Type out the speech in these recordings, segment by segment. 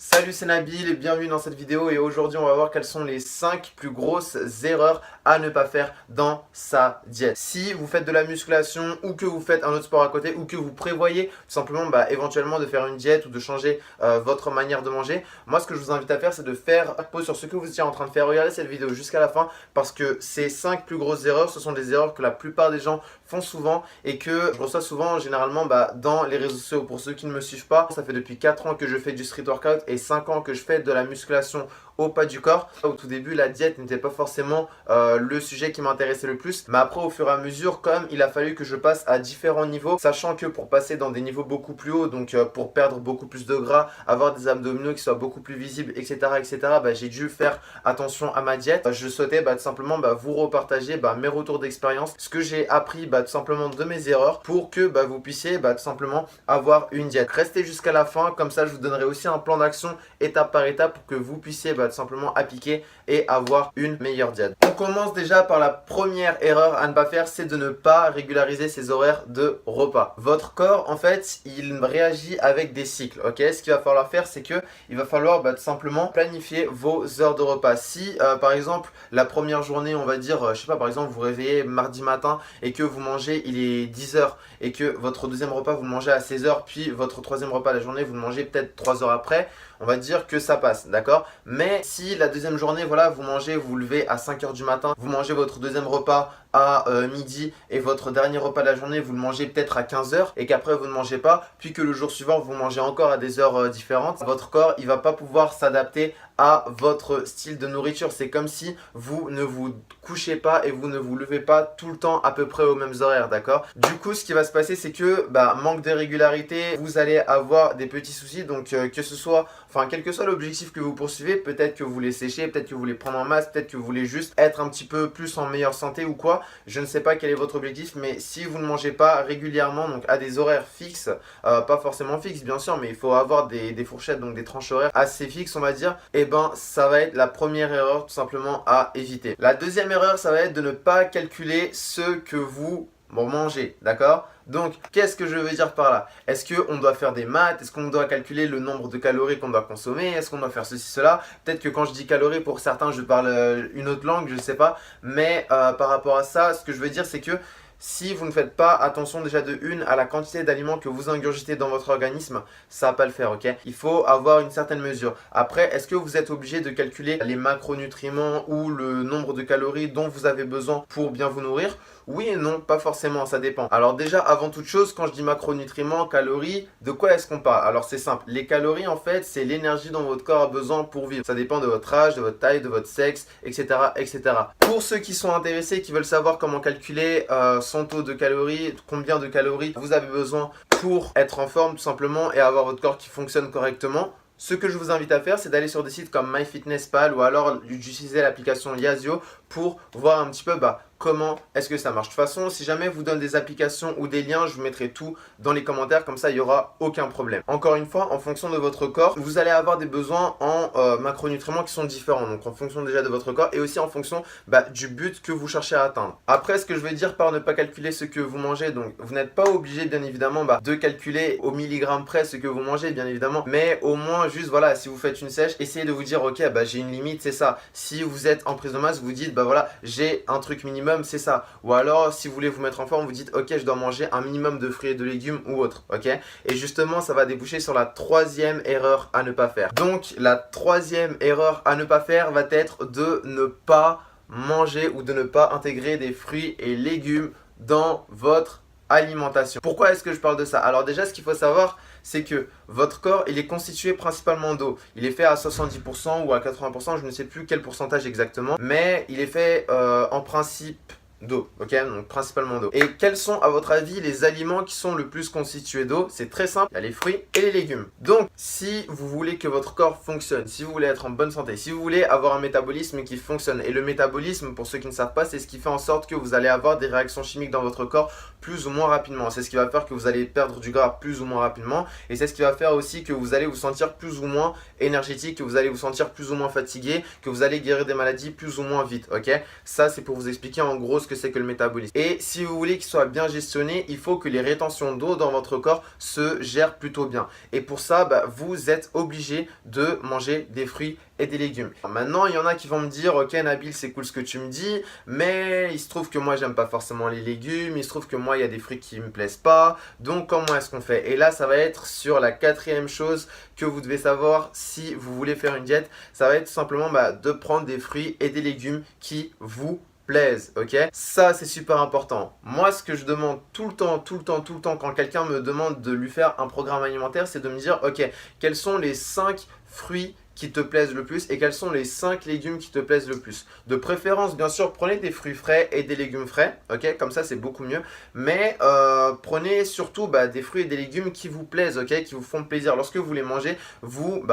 Salut, c'est Nabil et bienvenue dans cette vidéo et aujourd'hui on va voir quelles sont les 5 plus grosses erreurs à ne pas faire dans sa diète. Si vous faites de la musculation ou que vous faites un autre sport à côté ou que vous prévoyez tout simplement éventuellement de faire une diète ou de changer votre manière de manger, moi ce que je vous invite à faire c'est de faire pause sur ce que vous étiez en train de faire. Regardez cette vidéo jusqu'à la fin parce que ces 5 plus grosses erreurs, ce sont des erreurs que la plupart des gens font souvent et que je reçois souvent généralement dans les réseaux sociaux. Pour ceux qui ne me suivent pas, ça fait depuis 4 ans que je fais du street workout et 5 ans que je fais de la musculation au pas du corps. Au tout début, la diète n'était pas forcément le sujet qui m'intéressait le plus. Mais après, au fur et à mesure, comme il a fallu que je passe à différents niveaux, sachant que pour passer dans des niveaux beaucoup plus hauts, donc pour perdre beaucoup plus de gras, avoir des abdominaux qui soient beaucoup plus visibles, etc., j'ai dû faire attention à ma diète. Je souhaitais tout simplement vous repartager mes retours d'expérience, ce que j'ai appris tout simplement de mes erreurs pour que vous puissiez tout simplement avoir une diète. Restez jusqu'à la fin, comme ça je vous donnerai aussi un plan d'action étape par étape pour que vous puissiez tout simplement appliquer et avoir une meilleure diète. On commence déjà par la première erreur à ne pas faire, c'est de ne pas régulariser ses horaires de repas. Votre corps en fait il réagit avec des cycles, ok. Ce qu'il va falloir faire c'est que il va falloir tout simplement planifier vos heures de repas. Si par exemple la première journée on va dire, je sais pas, par exemple vous réveillez mardi matin et que vous mangez, il est 10h et que votre deuxième repas vous le mangez à 16h, puis votre troisième repas de la journée vous le mangez peut-être 3 heures après, on va dire que ça passe, d'accord. Mais si la deuxième journée, voilà, vous mangez, vous vous levez à 5h du matin, vous mangez votre deuxième repas à midi et votre dernier repas de la journée, vous le mangez peut-être à 15h et qu'après vous ne mangez pas, puis que le jour suivant, vous mangez encore à des heures différentes, votre corps, il va pas pouvoir s'adapter à votre style de nourriture. C'est comme si vous ne vous couchez pas et vous ne vous levez pas tout le temps à peu près aux mêmes horaires, d'accord. Du coup, ce qui va se passer, c'est que manque de régularité, vous allez avoir des petits soucis. Donc que ce soit, quel que soit l'objectif que vous poursuivez, peut-être que vous voulez sécher, peut-être que vous voulez prendre en masse, peut-être que vous voulez juste être un petit peu plus en meilleure santé ou quoi. Je ne sais pas quel est votre objectif, mais si vous ne mangez pas régulièrement, donc à des horaires fixes, pas forcément fixes bien sûr, mais il faut avoir des fourchettes, donc des tranches horaires assez fixes on va dire, et ça va être la première erreur tout simplement à éviter. La deuxième erreur, ça va être de ne pas calculer ce que vous mangez, d'accord? Donc, qu'est-ce que je veux dire par là? Est-ce qu'on doit faire des maths? Est-ce qu'on doit calculer le nombre de calories qu'on doit consommer? Est-ce qu'on doit faire ceci, cela? Peut-être que quand je dis calories, pour certains, je parle une autre langue, je ne sais pas. Mais par rapport à ça, ce que je veux dire, c'est que si vous ne faites pas attention déjà de une à la quantité d'aliments que vous ingurgitez dans votre organisme, ça va pas le faire, ok? Il faut avoir une certaine mesure. Après, est-ce que vous êtes obligé de calculer les macronutriments ou le nombre de calories dont vous avez besoin pour bien vous nourrir? Oui et non, pas forcément, ça dépend. Alors déjà, avant toute chose, quand je dis macronutriments, calories, de quoi est-ce qu'on parle? Alors c'est simple, les calories en fait, c'est l'énergie dont votre corps a besoin pour vivre. Ça dépend de votre âge, de votre taille, de votre sexe, etc. etc. Pour ceux qui sont intéressés, qui veulent savoir comment calculer son taux de calories, combien de calories vous avez besoin pour être en forme tout simplement et avoir votre corps qui fonctionne correctement, ce que je vous invite à faire, c'est d'aller sur des sites comme MyFitnessPal ou alors d'utiliser l'application Yazio pour voir un petit peu comment est-ce que ça marche. De toute façon, si jamais vous donne des applications ou des liens, je vous mettrai tout dans les commentaires, comme ça il n'y aura aucun problème. Encore une fois, en fonction de votre corps, vous allez avoir des besoins en macronutriments qui sont différents, donc en fonction déjà de votre corps et aussi en fonction du but que vous cherchez à atteindre. Après, ce que je veux dire par ne pas calculer ce que vous mangez, donc vous n'êtes pas obligé bien évidemment de calculer au milligramme près ce que vous mangez bien évidemment, mais au moins juste voilà, si vous faites une sèche, essayez de vous dire ok, j'ai une limite, c'est ça. Si vous êtes en prise de masse, vous dites voilà, j'ai un truc minimum, c'est ça. Ou alors si vous voulez vous mettre en forme, vous dites ok, je dois manger un minimum de fruits et de légumes ou autre, ok. Et justement ça va déboucher sur la troisième erreur à ne pas faire. Donc la troisième erreur à ne pas faire va être de ne pas manger ou de ne pas intégrer des fruits et légumes dans votre alimentation. Pourquoi est-ce que je parle de ça? Alors déjà, ce qu'il faut savoir, c'est que votre corps, il est constitué principalement d'eau. Il est fait à 70% ou à 80%, je ne sais plus quel pourcentage exactement, mais il est fait en principe d'eau, ok, donc principalement d'eau. Et quels sont à votre avis les aliments qui sont le plus constitués d'eau? C'est très simple, il y a les fruits et les légumes. Donc si vous voulez que votre corps fonctionne, si vous voulez être en bonne santé, si vous voulez avoir un métabolisme qui fonctionne, et le métabolisme, pour ceux qui ne savent pas, c'est ce qui fait en sorte que vous allez avoir des réactions chimiques dans votre corps plus ou moins rapidement. C'est ce qui va faire que vous allez perdre du gras plus ou moins rapidement, et c'est ce qui va faire aussi que vous allez vous sentir plus ou moins énergétique, que vous allez vous sentir plus ou moins fatigué, que vous allez guérir des maladies plus ou moins vite, ok. Ça c'est pour vous expliquer en gros ce que c'est que le métabolisme. Et si vous voulez qu'il soit bien gestionné, il faut que les rétentions d'eau dans votre corps se gèrent plutôt bien. Et pour ça, vous êtes obligé de manger des fruits et des légumes. Maintenant, il y en a qui vont me dire, ok Nabil, c'est cool ce que tu me dis, mais il se trouve que moi j'aime pas forcément les légumes, il se trouve que moi il y a des fruits qui me plaisent pas, donc comment est-ce qu'on fait? Et là, ça va être sur la quatrième chose que vous devez savoir si vous voulez faire une diète, ça va être tout simplement de prendre des fruits et des légumes qui vous plaisent, ok? Ça, c'est super important. Moi, ce que je demande tout le temps, quand quelqu'un me demande de lui faire un programme alimentaire, c'est de me dire, ok, quels sont les 5 fruits qui te plaisent le plus et quels sont les 5 légumes qui te plaisent le plus. De préférence, bien sûr, prenez des fruits frais et des légumes frais, ok? Comme ça, c'est beaucoup mieux. Mais prenez surtout des fruits et des légumes qui vous plaisent, ok? Qui vous font plaisir. Lorsque vous les mangez, vous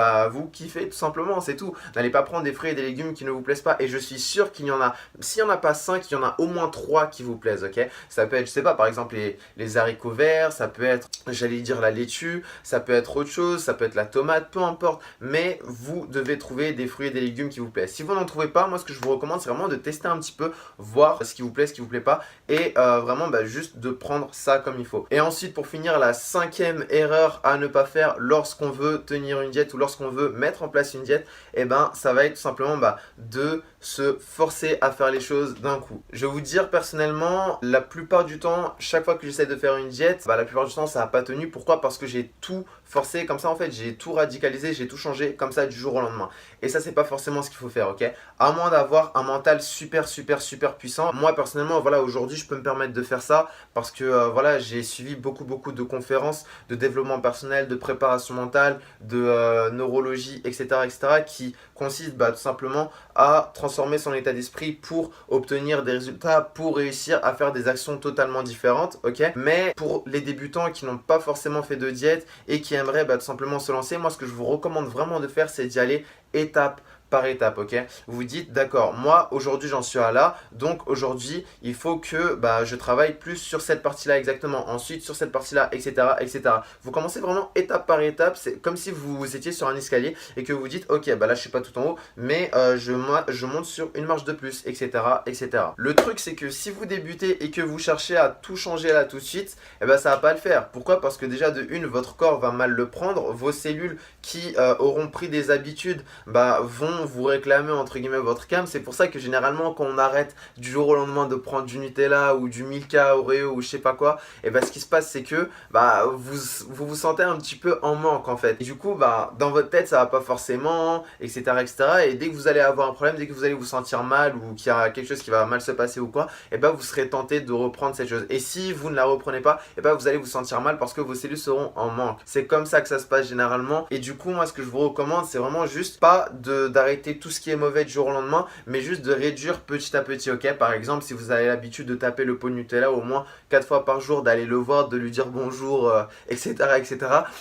kiffez tout simplement, c'est tout. N'allez pas prendre des fruits et des légumes qui ne vous plaisent pas. Et je suis sûr qu'il y en a, s'il n'y en a pas 5, il y en a au moins 3 qui vous plaisent, ok? Ça peut être, je sais pas, par exemple, les haricots verts, ça peut être, j'allais dire la laitue, ça peut être autre chose, ça peut être la tomate, peu importe. Mais vous devez trouver des fruits et des légumes qui vous plaisent. Si vous n'en trouvez pas, moi ce que je vous recommande, c'est vraiment de tester un petit peu, voir ce qui vous plaît, ce qui vous plaît pas, et vraiment juste de prendre ça comme il faut. Et ensuite, pour finir, la 5e erreur à ne pas faire lorsqu'on veut tenir une diète ou lorsqu'on veut mettre en place une diète, ça va être tout simplement de se forcer à faire les choses d'un coup. Je vais vous dire personnellement, la plupart du temps, chaque fois que j'essaie de faire une diète, la plupart du temps ça n'a pas tenu. Pourquoi? Parce que j'ai tout forcé comme ça, en fait, j'ai tout radicalisé, j'ai tout changé comme ça du jour au lendemain. Et ça, c'est pas forcément ce qu'il faut faire, ok? À moins d'avoir un mental super puissant. Moi, personnellement, voilà, aujourd'hui, je peux me permettre de faire ça parce que voilà, j'ai suivi beaucoup de conférences de développement personnel, de préparation mentale, de neurologie, etc., qui consistent tout simplement à transformer son état d'esprit pour obtenir des résultats, pour réussir à faire des actions totalement différentes, ok? Mais pour les débutants qui n'ont pas forcément fait de diète et qui aimeraient tout simplement se lancer, moi ce que je vous recommande vraiment de faire, c'est d'y aller étape par étape, ok? Vous vous dites, d'accord, moi aujourd'hui j'en suis à là, donc aujourd'hui il faut que je travaille plus sur cette partie-là exactement, ensuite sur cette partie-là, etc. Vous commencez vraiment étape par étape, c'est comme si vous étiez sur un escalier et que vous dites, ok, là je suis pas tout en haut, mais je monte sur une marche de plus, etc. Le truc c'est que si vous débutez et que vous cherchez à tout changer là tout de suite, ça va pas le faire. Pourquoi? Parce que déjà de une, votre corps va mal le prendre, vos cellules qui auront pris des habitudes vont vous réclamer entre guillemets votre cam. C'est pour ça que généralement quand on arrête du jour au lendemain de prendre du Nutella ou du Milka Oreo ou je sais pas quoi, ce qui se passe c'est que vous sentez un petit peu en manque en fait. Et du coup dans votre tête ça va pas forcément, etc. Et dès que vous allez avoir un problème, dès que vous allez vous sentir mal ou qu'il y a quelque chose qui va mal se passer ou quoi, vous serez tenté de reprendre cette chose. Et si vous ne la reprenez pas, vous allez vous sentir mal parce que vos cellules seront en manque. C'est comme ça que ça se passe généralement. Et du coup moi ce que je vous recommande, c'est vraiment juste pas d'arrêter tout ce qui est mauvais du jour au lendemain, mais juste de réduire petit à petit, ok? Par exemple, si vous avez l'habitude de taper le pot de Nutella au moins 4 fois par jour, d'aller le voir, de lui dire bonjour, etc.,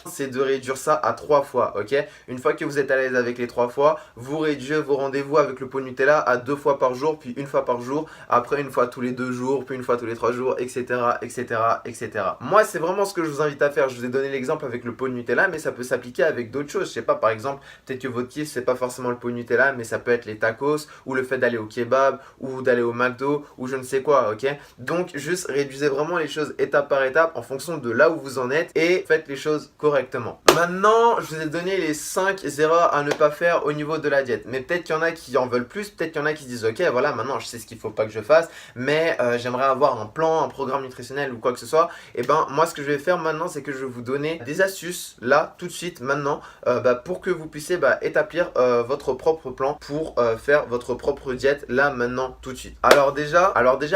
c'est de réduire ça à 3 fois, ok? Une fois que vous êtes à l'aise avec les 3 fois, vous réduisez vos rendez-vous avec le pot de Nutella à 2 fois par jour, puis 1 fois par jour, après 1 fois tous les 2 jours, puis 1 fois tous les 3 jours, etc. Moi, c'est vraiment ce que je vous invite à faire. Je vous ai donné l'exemple avec le pot de Nutella, mais ça peut s'appliquer avec d'autres choses. Je sais pas, par exemple, peut-être que votre kiff, c'est pas forcément le pot de Nutella, mais ça peut être les tacos, ou le fait d'aller au kebab, ou d'aller au McDo, ou je ne sais quoi, ok? Donc, juste réduisez vraiment les choses étape par étape en fonction de là où vous en êtes et faites les choses correctement. Maintenant, je vous ai donné les 5 erreurs à ne pas faire au niveau de la diète. Mais peut-être qu'il y en a qui en veulent plus, peut-être qu'il y en a qui se disent, ok, voilà, maintenant je sais ce qu'il faut pas que je fasse, mais j'aimerais avoir un plan, un programme nutritionnel ou quoi que ce soit. Et moi, ce que je vais faire maintenant, c'est que je vais vous donner des astuces là, tout de suite, maintenant, pour que vous puissiez établir votre propre plan pour faire votre propre diète là, maintenant, tout de suite. Alors déjà,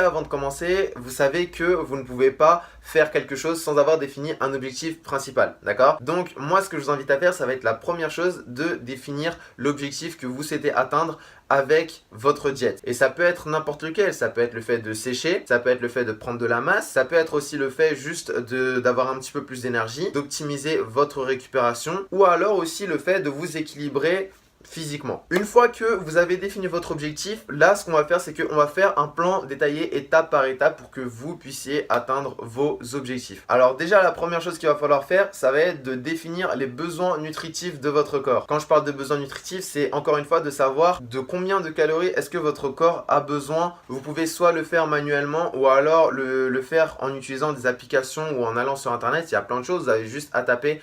avant de commencer, vous savez que vous ne pouvez pas faire quelque chose sans avoir défini un objectif principal, d'accord? Donc moi ce que je vous invite à faire, ça va être la première chose, de définir l'objectif que vous souhaitez atteindre avec votre diète. Et ça peut être n'importe lequel, ça peut être le fait de sécher, ça peut être le fait de prendre de la masse, ça peut être aussi le fait juste d'avoir un petit peu plus d'énergie, d'optimiser votre récupération, ou alors aussi le fait de vous équilibrer physiquement. Une fois que vous avez défini votre objectif, là ce qu'on va faire c'est qu'on va faire un plan détaillé étape par étape pour que vous puissiez atteindre vos objectifs. Alors déjà la première chose qu'il va falloir faire, ça va être de définir les besoins nutritifs de votre corps. Quand je parle de besoins nutritifs, c'est encore une fois de savoir de combien de calories est-ce que votre corps a besoin. Vous pouvez soit le faire manuellement ou alors le faire en utilisant des applications ou en allant sur internet. Il y a plein de choses, vous avez juste à taper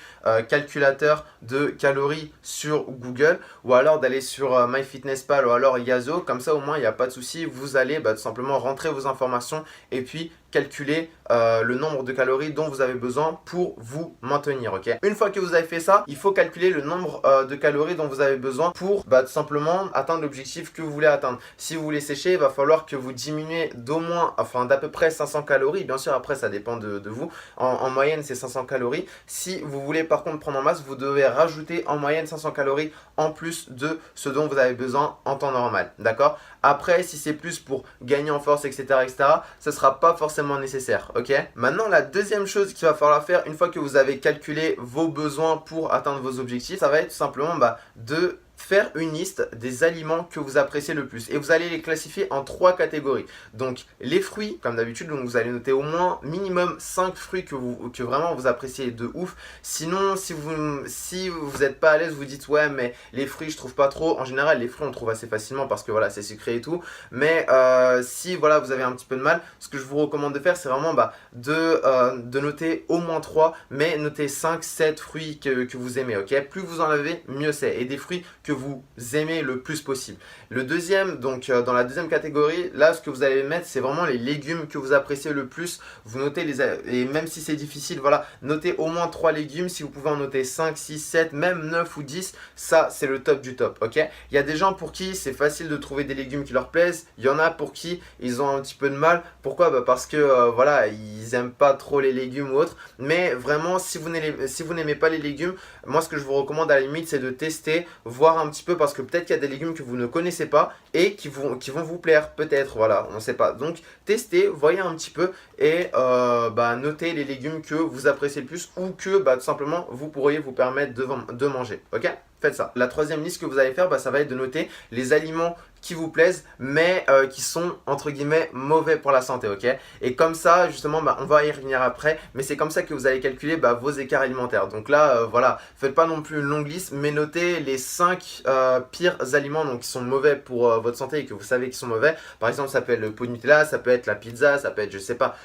calculateur de calories sur Google ou alors d'aller sur MyFitnessPal ou alors Yazo, comme ça au moins il n'y a pas de souci, vous allez tout simplement rentrer vos informations et puis calculer le nombre de calories dont vous avez besoin pour vous maintenir, ok. Une fois que vous avez fait ça, il faut calculer le nombre de calories dont vous avez besoin pour tout simplement atteindre l'objectif que vous voulez atteindre. Si vous voulez sécher, il va falloir que vous diminuez d'au moins, enfin d'à peu près 500 calories, bien sûr après ça dépend de vous, en moyenne c'est 500 calories. Si vous voulez par contre prendre en masse, vous devez rajouter en moyenne 500 calories en plus de ce dont vous avez besoin en temps normal, d'accord. Après, si c'est plus pour gagner en force, etc., ce ne sera pas forcément nécessaire, ok. Maintenant, la deuxième chose qu'il va falloir faire, une fois que vous avez calculé vos besoins pour atteindre vos objectifs, ça va être tout simplement de faire une liste des aliments que vous appréciez le plus et vous allez les classifier en 3 catégories. Donc les fruits, comme d'habitude, donc vous allez noter au moins minimum 5 fruits que vraiment vous appréciez de ouf. Sinon, si vous n'êtes pas à l'aise, vous dites ouais mais les fruits je trouve pas trop. En général les fruits on trouve assez facilement parce que voilà c'est sucré et tout. Mais si voilà vous avez un petit peu de mal, ce que je vous recommande de faire c'est vraiment de noter au moins 3, mais notez 5-7 fruits que vous aimez, ok. Plus vous en avez, mieux c'est. Et des fruits que vous aimez le plus possible. Le deuxième, donc dans la deuxième catégorie, là ce que vous allez mettre c'est vraiment les légumes que vous appréciez le plus. Vous notez et même si c'est difficile, voilà, notez au moins 3 légumes. Si vous pouvez en noter 5, 6, 7, même 9 ou 10, ça c'est le top du top, ok. Il y a des gens pour qui c'est facile de trouver des légumes qui leur plaisent. Il y en a pour qui ils ont un petit peu de mal. Pourquoi? Parce que voilà, ils aiment pas trop les légumes ou autre. Mais vraiment, si vous n'aimez pas les légumes, moi ce que je vous recommande à la limite c'est de tester, voir un petit peu, parce que peut-être qu'il y a des légumes que vous ne connaissez pas et qui vont vous plaire, peut-être, voilà, on ne sait pas. Donc testez, voyez un petit peu et notez les légumes que vous appréciez le plus ou que tout simplement vous pourriez vous permettre de manger, ok. Faites ça. La troisième liste que vous allez faire, ça va être de noter les aliments qui vous plaisent mais qui sont entre guillemets mauvais pour la santé, ok. Et comme ça justement on va y revenir après, mais c'est comme ça que vous allez calculer vos écarts alimentaires. Donc là voilà, faites pas non plus une longue liste, mais notez les 5 pires aliments donc qui sont mauvais pour votre santé et que vous savez qu'ils sont mauvais. Par exemple ça peut être le pot de Nutella, ça peut être la pizza, ça peut être je sais pas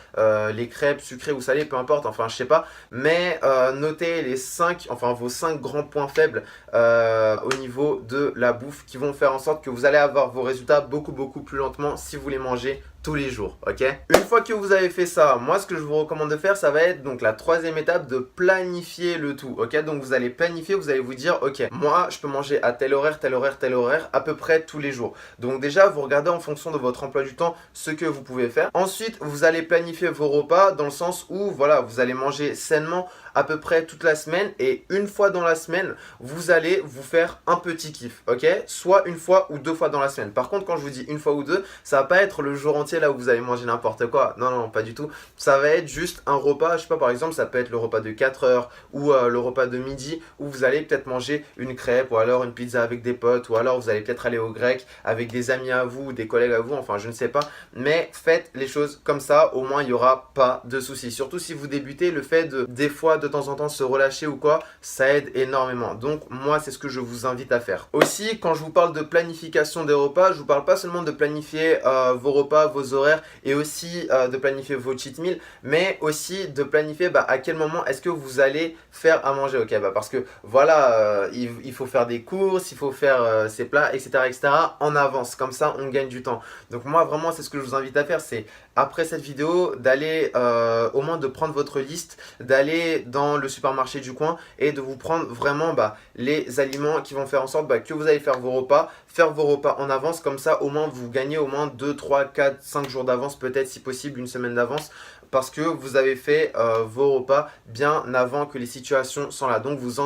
les crêpes sucrées ou salées, peu importe, enfin je sais pas, mais notez les 5, enfin vos 5 grands points faibles au niveau de la bouffe qui vont faire en sorte que vous allez avoir vos résultats beaucoup plus lentement si vous les mangez tous les jours, ok. Une fois que vous avez fait ça, moi ce que je vous recommande de faire, ça va être donc la troisième étape, de planifier le tout, ok. Donc vous allez planifier, vous allez vous dire ok, moi je peux manger à tel horaire, à peu près tous les jours. Donc déjà vous regardez en fonction de votre emploi du temps ce que vous pouvez faire. Ensuite vous allez planifier vos repas dans le sens où voilà, vous allez manger sainement à peu près toute la semaine et une fois dans la semaine vous allez vous faire un petit kiff, ok. Soit une fois ou 2 fois dans la semaine. Par contre quand je vous dis une fois ou deux, ça va pas être le jour entier là où vous allez manger n'importe quoi, non pas du tout. Ça va être juste un repas, je sais pas, par exemple ça peut être le repas de 4 heures ou le repas de midi où vous allez peut-être manger une crêpe ou alors une pizza avec des potes ou alors vous allez peut-être aller au grec avec des amis à vous ou des collègues à vous, enfin je ne sais pas, mais faites les choses comme ça, au moins il n'y aura pas de soucis. Surtout si vous débutez, le fait de des fois de temps en temps se relâcher ou quoi, ça aide énormément. Donc moi c'est ce que je vous invite à faire. Aussi quand je vous parle de planification des repas, je vous parle pas seulement de planifier vos repas, vos horaires et aussi de planifier vos cheat meals, mais aussi de planifier à quel moment est-ce que vous allez faire à manger, ok. Parce que voilà, il faut faire des courses, il faut faire ses plats, etc. en avance, comme ça on gagne du temps. Donc moi vraiment c'est ce que je vous invite à faire, c'est après cette vidéo d'aller au moins de prendre votre liste, d'aller dans le supermarché du coin et de vous prendre vraiment les aliments qui vont faire en sorte que vous allez faire vos repas en avance, comme ça au moins vous gagnez au moins 2, 3, 4, 5 jours d'avance, peut-être si possible une semaine d'avance, parce que vous avez fait vos repas bien avant que les situations sont là. Donc vous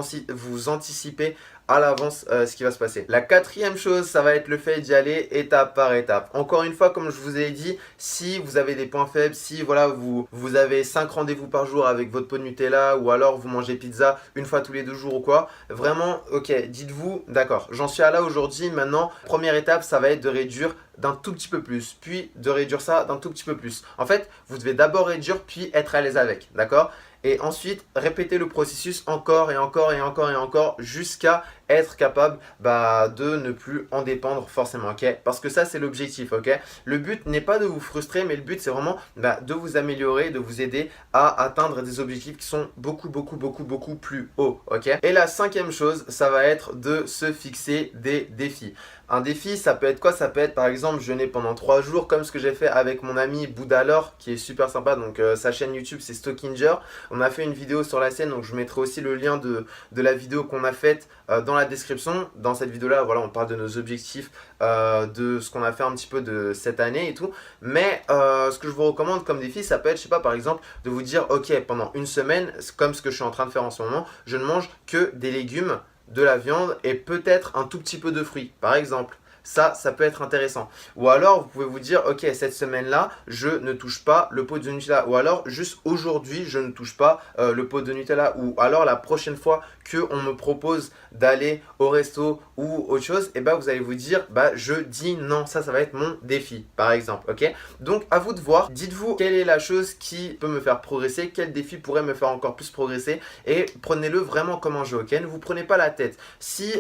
anticipez à l'avance ce qui va se passer. La quatrième chose, ça va être le fait d'y aller étape par étape. Encore une fois, comme je vous ai dit, si vous avez des points faibles, si voilà, vous avez 5 rendez-vous par jour avec votre pot de Nutella, ou alors vous mangez pizza une fois tous les 2 jours ou quoi, vraiment, ok, dites-vous, d'accord, j'en suis à là aujourd'hui, maintenant, première étape, ça va être de réduire d'un tout petit peu plus, puis de réduire ça d'un tout petit peu plus. En fait, vous devez d'abord réduire, puis être à l'aise avec, d'accord? Et ensuite, répéter le processus encore et encore et encore et encore jusqu'à être capable de ne plus en dépendre forcément, ok? Parce que ça, c'est l'objectif, ok? Le but n'est pas de vous frustrer, mais le but, c'est vraiment de vous améliorer, de vous aider à atteindre des objectifs qui sont beaucoup, beaucoup, beaucoup, beaucoup plus hauts, ok? Et la cinquième chose, ça va être de se fixer des défis. Un défi, ça peut être quoi? Ça peut être par exemple jeûner pendant 3 jours, comme ce que j'ai fait avec mon ami Boudalor, qui est super sympa. Donc sa chaîne YouTube, c'est Stockinger. On a fait une vidéo sur la scène, donc je mettrai aussi le lien de la vidéo qu'on a faite dans la description. Dans cette vidéo-là, voilà, on parle de nos objectifs, de ce qu'on a fait un petit peu de cette année et tout. Mais ce que je vous recommande comme défi, ça peut être, je sais pas, par exemple, de vous dire, ok, pendant une semaine, comme ce que je suis en train de faire en ce moment, je ne mange que des légumes, de la viande et peut-être un tout petit peu de fruits, par exemple. Ça peut être intéressant. Ou alors, vous pouvez vous dire, ok, cette semaine-là, je ne touche pas le pot de Nutella. Ou alors, juste aujourd'hui, je ne touche pas le pot de Nutella. Ou alors, la prochaine fois qu'on me propose d'aller au resto ou autre chose, et vous allez vous dire, je dis non. Ça va être mon défi, par exemple. Ok? Donc, à vous de voir. Dites-vous quelle est la chose qui peut me faire progresser, quel défi pourrait me faire encore plus progresser. Et prenez-le vraiment comme un jeu, ok? Ne vous prenez pas la tête. Si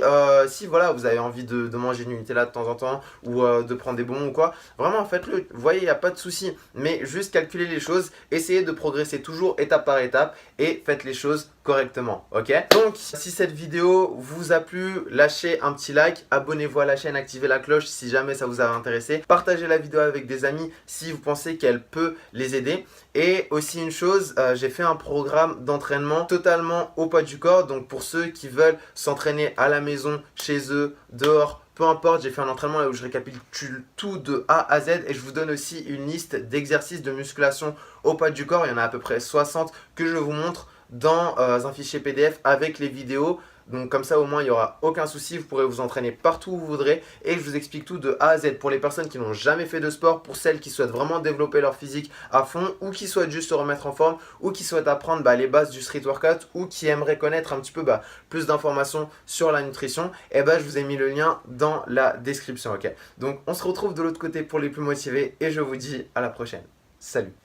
voilà, vous avez envie de manger du Nutella de temps en temps ou de prendre des bonbons ou quoi, vraiment faites-le. Vous voyez, il n'y a pas de souci. Mais juste calculez les choses, essayez de progresser toujours étape par étape et faites les choses correctement, ok? Donc, si cette vidéo vous a plu, lâchez un petit like, abonnez-vous à la chaîne, activez la cloche si jamais ça vous a intéressé, partagez la vidéo avec des amis si vous pensez qu'elle peut les aider. Et aussi une chose, j'ai fait un programme d'entraînement totalement au poids du corps, donc pour ceux qui veulent s'entraîner à la maison, chez eux, dehors, peu importe, j'ai fait un entraînement là où je récapitule tout de A à Z et je vous donne aussi une liste d'exercices de musculation au poids du corps. Il y en a à peu près 60 que je vous montre dans un fichier PDF avec les vidéos. Donc comme ça au moins il n'y aura aucun souci, vous pourrez vous entraîner partout où vous voudrez et je vous explique tout de A à Z pour les personnes qui n'ont jamais fait de sport, pour celles qui souhaitent vraiment développer leur physique à fond ou qui souhaitent juste se remettre en forme ou qui souhaitent apprendre les bases du street workout ou qui aimeraient connaître un petit peu plus d'informations sur la nutrition. Et je vous ai mis le lien dans la description, ok? Donc on se retrouve de l'autre côté pour les plus motivés et je vous dis à la prochaine. Salut!